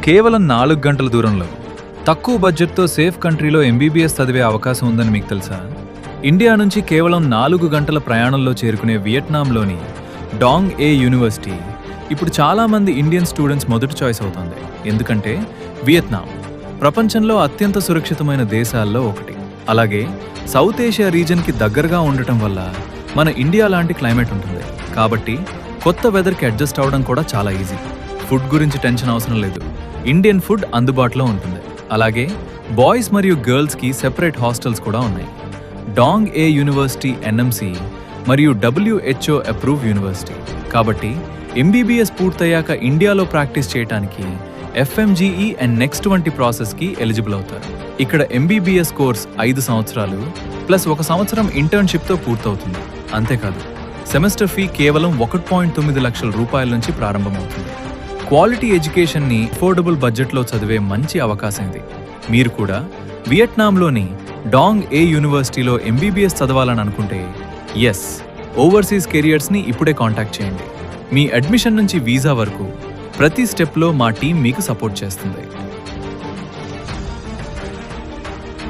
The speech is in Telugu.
కేవలం 4 గంటల దూరంలో తక్కువ బడ్జెట్తో సేఫ్ కంట్రీలో ఎంబీబీఎస్ చదివే అవకాశం ఉందని మీకు తెలుసా? ఇండియా నుంచి కేవలం 4 గంటల ప్రయాణంలో చేరుకునే వియట్నాంలోని డాంగ్ ఏ యూనివర్సిటీ ఇప్పుడు చాలామంది ఇండియన్ స్టూడెంట్స్ మొదటి చాయిస్ అవుతుంది. ఎందుకంటే వియత్నాం ప్రపంచంలో అత్యంత సురక్షితమైన దేశాల్లో ఒకటి. అలాగే సౌత్ ఏషియా రీజన్కి దగ్గరగా ఉండటం వల్ల మన ఇండియా లాంటి క్లైమేట్ ఉంటుంది. కాబట్టి కొత్త వెదర్కి అడ్జస్ట్ అవ్వడం కూడా చాలా ఈజీ. ఫుడ్ గురించి టెన్షన్ అవసరం లేదు. ఇండియన్ ఫుడ్ అందుబాటులో ఉంటుంది. అలాగే బాయ్స్ మరియు గర్ల్స్కి సెపరేట్ హాస్టల్స్ కూడా ఉన్నాయి. డాంగ్ ఏ యూనివర్సిటీ ఎన్ఎంసి మరియు WHO అప్రూవ్ యూనివర్సిటీ. కాబట్టి ఎంబీబీఎస్ పూర్తయ్యాక ఇండియాలో ప్రాక్టీస్ చేయడానికి FMGE అండ్ నెక్స్ట్ వంటి ప్రాసెస్కి ఎలిజిబుల్ అవుతారు. ఇక్కడ ఎంబీబీఎస్ కోర్స్ 5 సంవత్సరాలు ప్లస్ 1 సంవత్సరం ఇంటర్న్షిప్తో పూర్తవుతుంది. అంతేకాదు సెమిస్టర్ ఫీ కేవలం 1.9 లక్షల రూపాయల నుంచి ప్రారంభమవుతుంది. క్వాలిటీ ఎడ్యుకేషన్ని అఫోర్డబుల్ బడ్జెట్లో చదివే మంచి అవకాశం ఇది. మీరు కూడా వియట్నాంలోని డాంగ్ ఏ యూనివర్సిటీలో ఎంబీబీఎస్ చదవాలని అనుకుంటే ఓవర్సీస్ కెరియర్స్ని ఇప్పుడే కాంటాక్ట్ చేయండి. మీ అడ్మిషన్ నుంచి వీసా వరకు ప్రతి స్టెప్లో మా టీం మీకు సపోర్ట్ చేస్తుంది.